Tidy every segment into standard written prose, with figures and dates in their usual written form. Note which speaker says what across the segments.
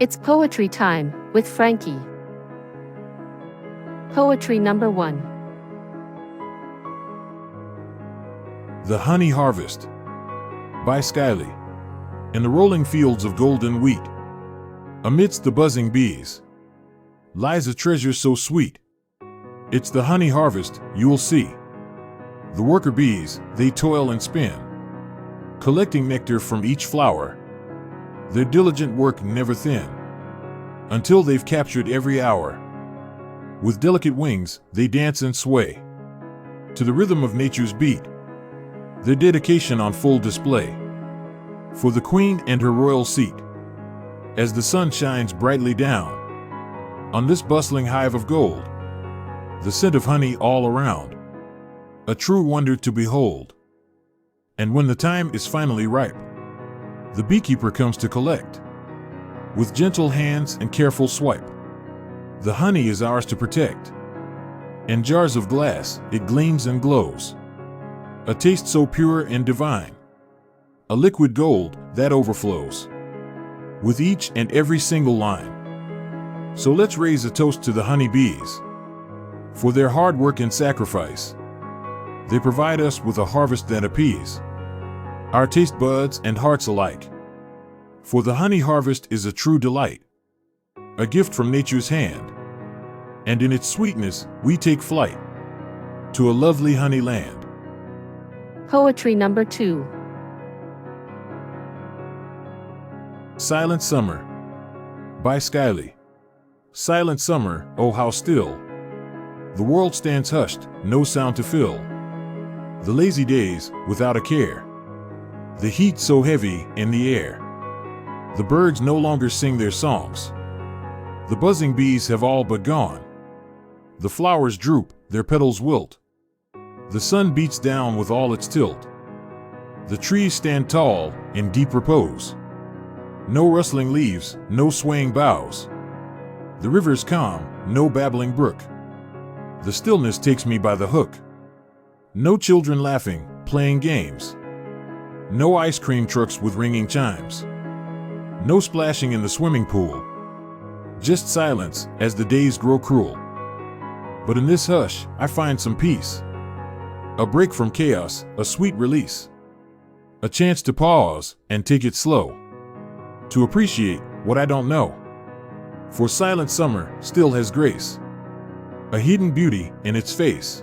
Speaker 1: It's poetry time with Frankie. Poetry number 1.
Speaker 2: The Honey Harvest by Skyly. In the rolling fields of golden wheat, amidst the buzzing bees, lies a treasure so sweet. It's the honey harvest, you'll see. The worker bees, they toil and spin, collecting nectar from each flower, their diligent work never thin, until they've captured every hour. With delicate wings, they dance and sway, to the rhythm of nature's beat, their dedication on full display, for the queen and her royal seat. As the sun shines brightly down on this bustling hive of gold, the scent of honey all around, a true wonder to behold. And when the time is finally ripe, the beekeeper comes to collect. With gentle hands and careful swipe, the honey is ours to protect. In jars of glass, it gleams and glows, a taste so pure and divine, a liquid gold that overflows with each and every single line. So let's raise a toast to the honey bees, for their hard work and sacrifice. They provide us with a harvest that appease our taste buds and hearts alike. For the honey harvest is a true delight, a gift from nature's hand, and in its sweetness we take flight to a lovely honey land.
Speaker 1: Poetry number 2.
Speaker 2: Silent Summer by Skyly. Silent summer, oh how still. The world stands hushed, no sound to fill the lazy days without a care. The heat so heavy in the air, the birds no longer sing their songs. The buzzing bees have all but gone. The flowers droop, their petals wilt. The sun beats down with all its tilt. The trees stand tall in deep repose. No rustling leaves, no swaying boughs. The river's calm, no babbling brook. The stillness takes me by the hook. No children laughing, playing games. No ice cream trucks with ringing chimes. No splashing in the swimming pool. Just silence as the days grow cruel. But in this hush, I find some peace. A break from chaos, a sweet release. A chance to pause and take it slow, to appreciate what I don't know. For silent summer still has grace, a hidden beauty in its face.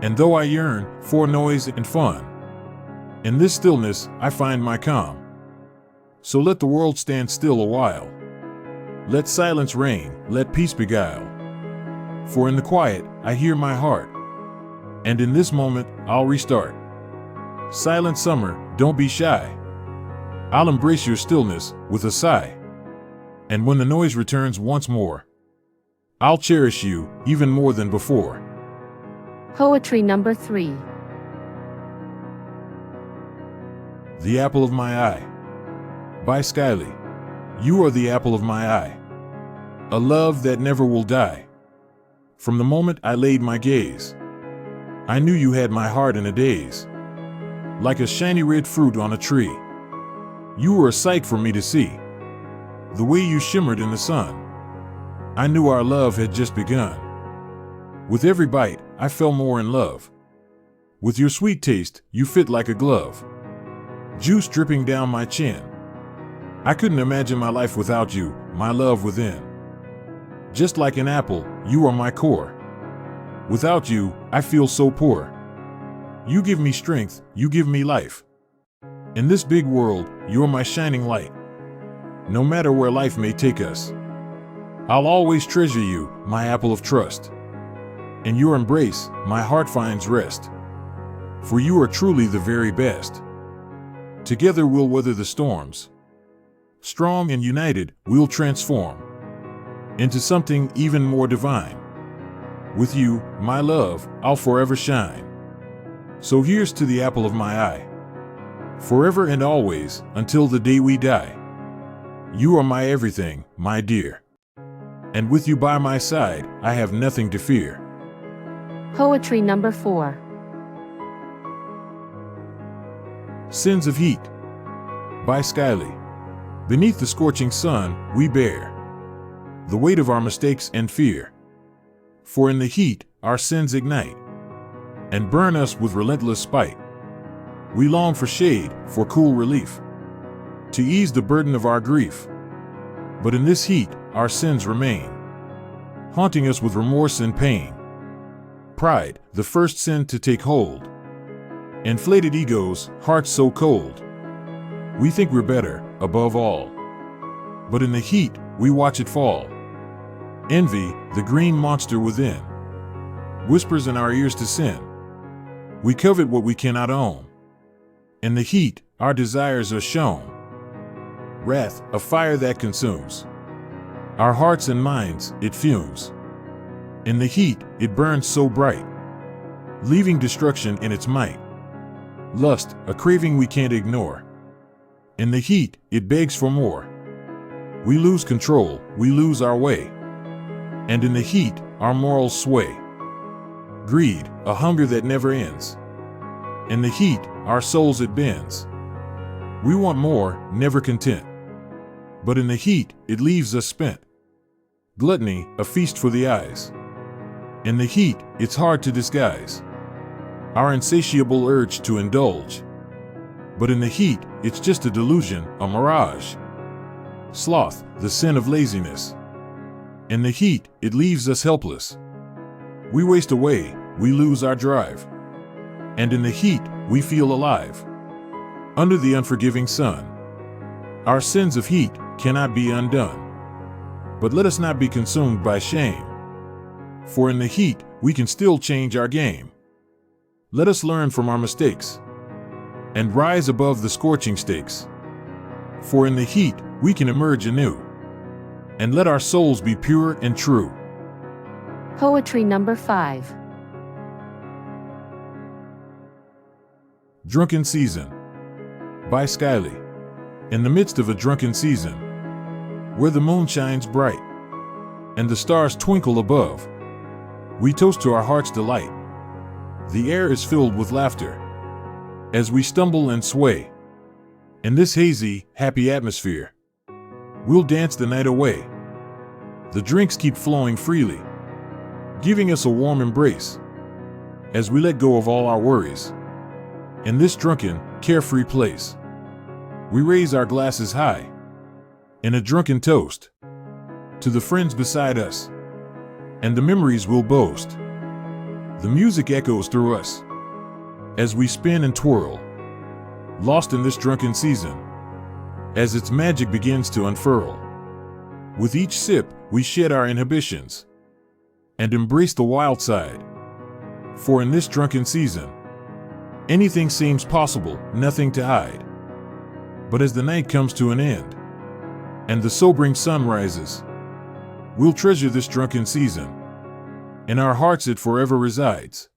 Speaker 2: And though I yearn for noise and fun, in this stillness I find my calm. So let the world stand still a while. Let silence reign, let peace beguile. For in the quiet I hear my heart, and in this moment I'll restart. Silent summer, don't be shy. I'll embrace your stillness with a sigh. And when the noise returns once more, I'll cherish you even more than before.
Speaker 1: Poetry number 3.
Speaker 2: The Apple of My Eye by Skyly. You are the apple of my eye, a love that never will die. From the moment I laid my gaze, I knew you had my heart in a daze. Like a shiny red fruit on a tree, you were a sight for me to see. The way you shimmered in the sun, I knew our love had just begun. With every bite, I fell more in love. With your sweet taste, you fit like a glove. Juice dripping down my chin. I couldn't imagine my life without you, my love within. Just like an apple, you are my core. Without you, I feel so poor. You give me strength, you give me life. In this big world, you're my shining light. No matter where life may take us, I'll always treasure you, my apple of trust. In your embrace, my heart finds rest. For you are truly the very best. Together we'll weather the storms. Strong and united, we'll transform into something even more divine. With you, my love, I'll forever shine. So here's to the apple of my eye. Forever and always, until the day we die. You are my everything, my dear. And with you by my side, I have nothing to fear.
Speaker 1: Poetry number 4.
Speaker 2: Sins of Heat by Skyly. Beneath the scorching sun, we bear the weight of our mistakes and fear. For in the heat, our sins ignite and burn us with relentless spite. We long for shade, for cool relief, to ease the burden of our grief. But in this heat, our sins remain, haunting us with remorse and pain. Pride, the first sin to take hold. Inflated egos, hearts so cold. We think we're better, above all. But in the heat, we watch it fall. Envy, the green monster within, whispers in our ears to sin. We covet what we cannot own. In the heat, our desires are shown. Wrath, a fire that consumes our hearts and minds, it fumes. In the heat, it burns so bright, leaving destruction in its might. Lust, a craving we can't ignore. In the heat, it begs for more. We lose control, we lose our way. And in the heat, our morals sway. Greed, a hunger that never ends. In the heat, our souls it bends. We want more, never content. But in the heat, it leaves us spent. Gluttony, a feast for the eyes. In the heat, it's hard to disguise our insatiable urge to indulge. But in the heat, it's just a delusion, a mirage. Sloth, the sin of laziness. In the heat, it leaves us helpless. We waste away, we lose our drive. And in the heat, we feel alive. Under the unforgiving sun, our sins of heat cannot be undone. But let us not be consumed by shame. For in the heat, we can still change our game. Let us learn from our mistakes and rise above the scorching stakes. For in the heat, we can emerge anew. And let our souls be pure and true.
Speaker 1: Poetry number 5.
Speaker 2: Drunken Season by Skyly. In the midst of a drunken season, where the moon shines bright and the stars twinkle above, we toast to our heart's delight. The air is filled with laughter as we stumble and sway. In this hazy, happy atmosphere, we'll dance the night away. The drinks keep flowing freely, giving us a warm embrace as we let go of all our worries. In this drunken, carefree place, we raise our glasses high in a drunken toast to the friends beside us and the memories we'll boast. The music echoes through us as we spin and twirl, lost in this drunken season, as its magic begins to unfurl. With each sip, we shed our inhibitions and embrace the wild side. For in this drunken season, anything seems possible, nothing to hide. But as the night comes to an end and the sobering sun rises, we'll treasure this drunken season. In our hearts it forever resides.